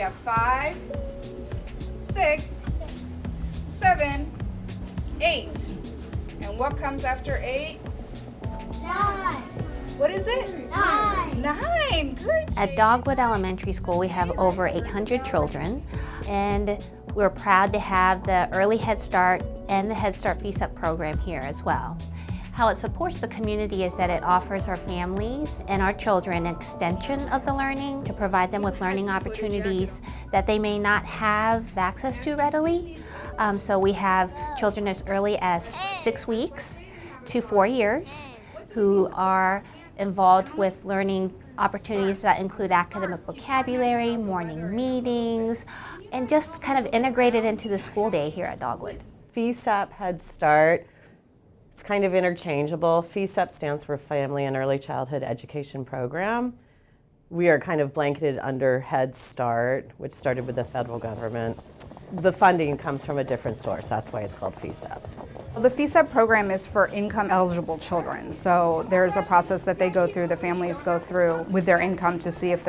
got 5, 6, 7, 8. And what comes after 8? 9. What is it? 9. 9. Good. At Dogwood Elementary School, we have over 800 children, and we're proud to have the Early Head Start and the Head Start FECEP program here as well. How it supports the community is that it offers our families and our children an extension of the learning to provide them with learning opportunities that they may not have access to readily. So we have children as early as 6 weeks to 4 years who are involved with learning opportunities that include academic vocabulary, morning meetings, and just kind of integrated into the school day here at Dogwood. FECEP Head Start, it's kind of interchangeable. FECEP stands for Family and Early Childhood Education Program. We are kind of blanketed under Head Start, which started with the federal government. The funding comes from a different source. That's why it's called FECEP. The FECEP program is for income eligible children. So there's a process that they go through, the families go through with their income to see if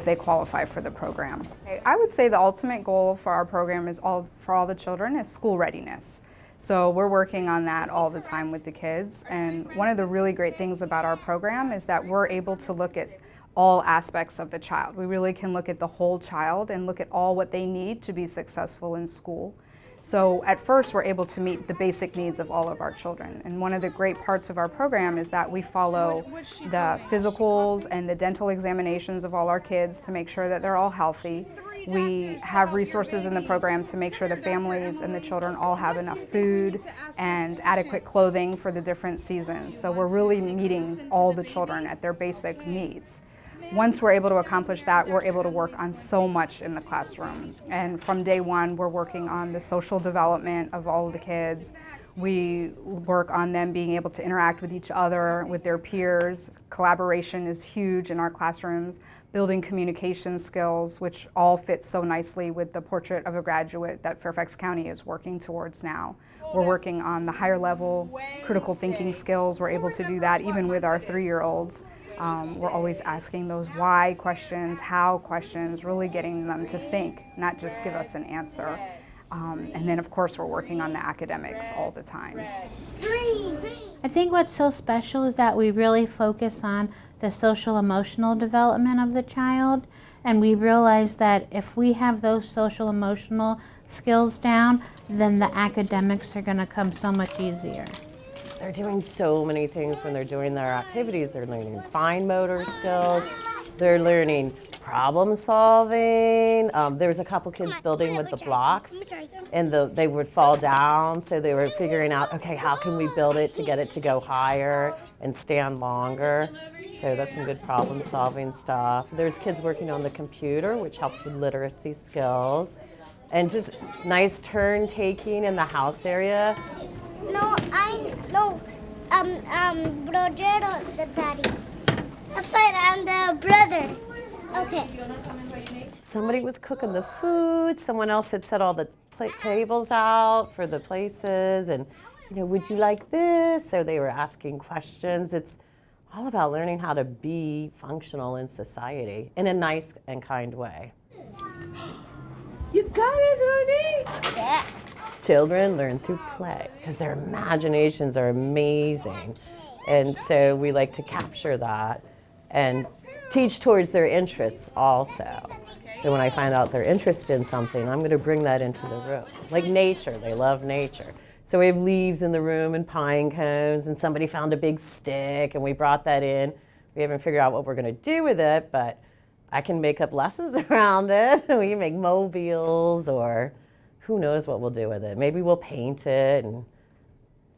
they qualify for the program. I would say the ultimate goal for our program is for all the children is school readiness. So we're working on that all the time with the kids. And one of the really great things about our program is that we're able to look at all aspects of the child. We really can look at the whole child and look at all what they need to be successful in school. So at first we're able to meet the basic needs of all of our children. And one of the great parts of our program is that we follow the physicals and the dental examinations of all our kids to make sure that they're all healthy. We have resources in the program to make sure the families and the children all have enough food and adequate clothing for the different seasons. So we're really meeting all the children at their basic needs. Once we're able to accomplish that, we're able to work on so much in the classroom. And from day one, we're working on the social development of all of the kids. We work on them being able to interact with each other, with their peers. Collaboration is huge in our classrooms. Building communication skills, which all fit so nicely with the portrait of a graduate that Fairfax County is working towards now. We're working on the higher level critical thinking skills. We're able to do that even with our 3-year-olds. We're always asking those why questions, how questions, really getting them to think, not just give us an answer. And then of course we're working on the academics all the time. I think what's so special is that we really focus on the social emotional development of the child, and we realize that if we have those social emotional skills down, then the academics are going to come so much easier. They're doing so many things when they're doing their activities. They're learning fine motor skills. They're learning problem solving. There was a couple kids building with the blocks, and they would fall down, so they were figuring out, okay, how can we build it to get it to go higher and stand longer? So that's some good problem solving stuff. There's kids working on the computer, which helps with literacy skills, and just nice turn taking in the house area. Brother or the daddy. That's right, I'm the brother. Okay. Somebody was cooking the food. Someone else had set all the tables out for the places, and would you like this? So they were asking questions. It's all about learning how to be functional in society in a nice and kind way. You got it, Rudy? Yeah. Children learn through play because their imaginations are amazing. And so we like to capture that and teach towards their interests also. So when I find out they're interested in something, I'm going to bring that into the room. Like nature, they love nature. So we have leaves in the room and pine cones, and somebody found a big stick and we brought that in. We haven't figured out what we're going to do with it, but I can make up lessons around it. We can make mobiles, or who knows what we'll do with it. Maybe we'll paint it and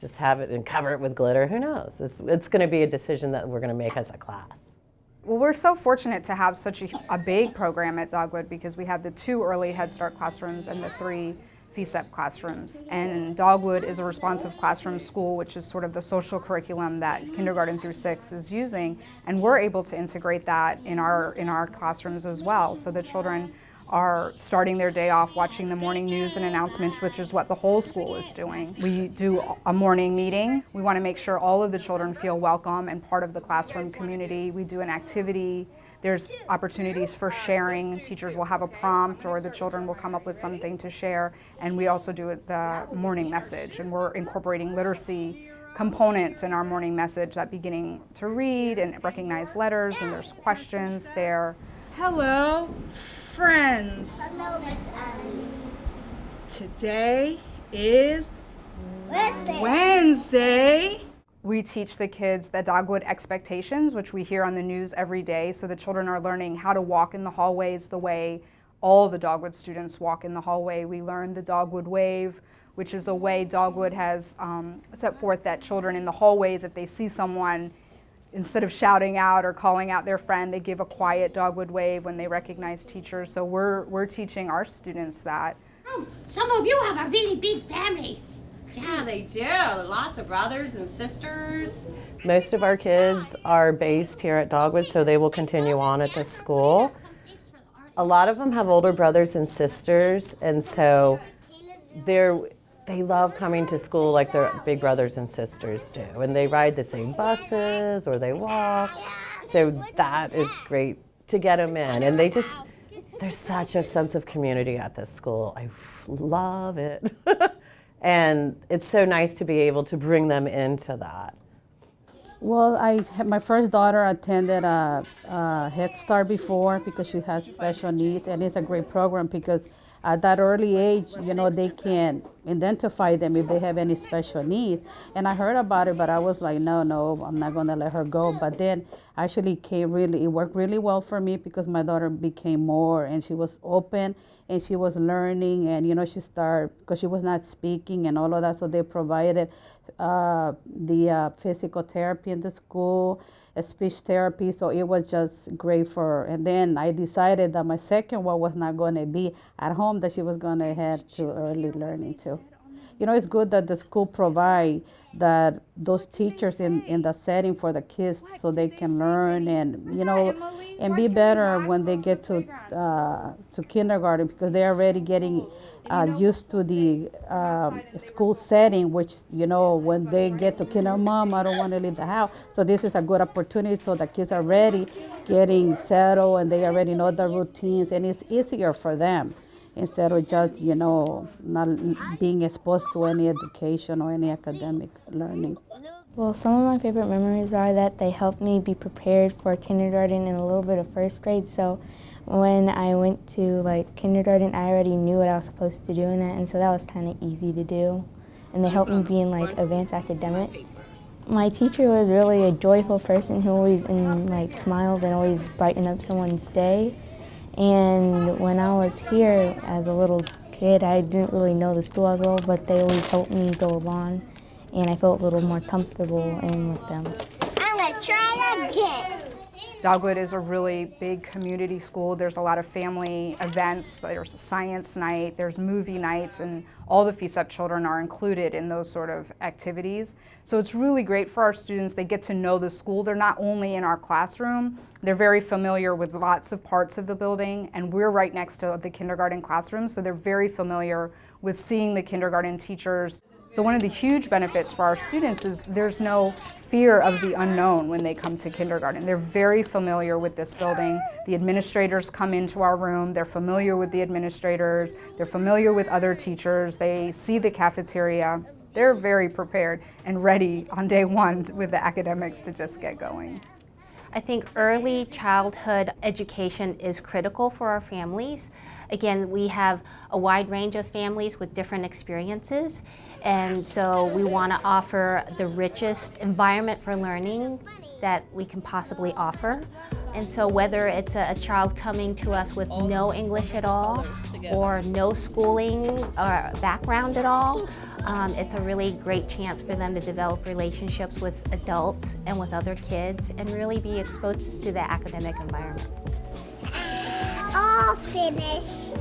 just have it and cover it with glitter. Who knows? It's going to be a decision that we're going to make as a class. Well, we're so fortunate to have such a big program at Dogwood because we have the 2 early Head Start classrooms and the 3 FECEP classrooms. And Dogwood is a responsive classroom school, which is sort of the social curriculum that kindergarten through 6 is using. And we're able to integrate that in our classrooms as well. So the children are starting their day off watching the morning news and announcements, which is what the whole school is doing. We do a morning meeting. We want to make sure all of the children feel welcome and part of the classroom community. We do an activity There's opportunities for sharing. Teachers will have a prompt or the children will come up with something to share. And we also do the morning message, and we're incorporating literacy components in our morning message, that beginning to read and recognize letters, and there's questions there. Hello, friends. Hello, Miss Abby. Today is Wednesday. Wednesday. We teach the kids the Dogwood expectations, which we hear on the news every day. So the children are learning how to walk in the hallways the way all the Dogwood students walk in the hallway. We learn the Dogwood wave, which is a way Dogwood has set forth that children in the hallways, if they see someone, instead of shouting out or calling out their friend, they give a quiet Dogwood wave when they recognize teachers. So we're teaching our students that. Some of you have a really big family. Yeah, they do. Lots of brothers and sisters. Most of our kids are based here at Dogwood, so they will continue on at this school. A lot of them have older brothers and sisters, and so they love coming to school like their big brothers and sisters do. And they ride the same buses or they walk. So that is great to get them in. And there's such a sense of community at this school. I love it. And it's so nice to be able to bring them into that. Well, my first daughter attended a Head Start before because she has special needs, and it's a great program because at that early age, they can identify them if they have any special needs. And I heard about it, but I was like, no, I'm not going to let her go. But then actually it worked really well for me because my daughter became more, and she was open, and she was learning, and she started, because she was not speaking and all of that, so they provided the physical therapy in the school, speech therapy, so it was just great for her. And then I decided that my second one was not going to be at home, that she was going to head to early learning too. It's good that the school provide that those teachers in the setting for the kids so they can learn and and be better when they get to kindergarten, because they're already getting used to the school setting, which when they get to kindergarten, Mom, I don't want to leave the house. So this is a good opportunity, so the kids are already getting settled and they already know the routines, and it's easier for them, instead of just, not being exposed to any education or any academic learning. Well, some of my favorite memories are that they helped me be prepared for kindergarten and a little bit of first grade. So when I went to kindergarten, I already knew what I was supposed to do in it, and so that was kind of easy to do. And they helped me be in advanced academics. My teacher was really a joyful person who always smiled and always brightened up someone's day. And when I was here as a little kid, I didn't really know the school as well, but they always helped me go along, and I felt a little more comfortable in with them. I'm gonna try again. Dogwood is a really big community school. There's a lot of family events. There's a science night, there's movie nights, and all the FECEP children are included in those sort of activities. So it's really great for our students. They get to know the school. They're not only in our classroom, they're very familiar with lots of parts of the building, and we're right next to the kindergarten classroom, so they're very familiar with seeing the kindergarten teachers. So one of the huge benefits for our students is there's no fear of the unknown when they come to kindergarten. They're very familiar with this building. The administrators come into our room, they're familiar with the administrators, they're familiar with other teachers, they see the cafeteria. They're very prepared and ready on day one with the academics to just get going. I think early childhood education is critical for our families. Again, we have a wide range of families with different experiences, and so we want to offer the richest environment for learning that we can possibly offer. And so whether it's a child coming to us with no English at all or no schooling or background at all, it's a really great chance for them to develop relationships with adults and with other kids and really be exposed to the academic environment. All finished.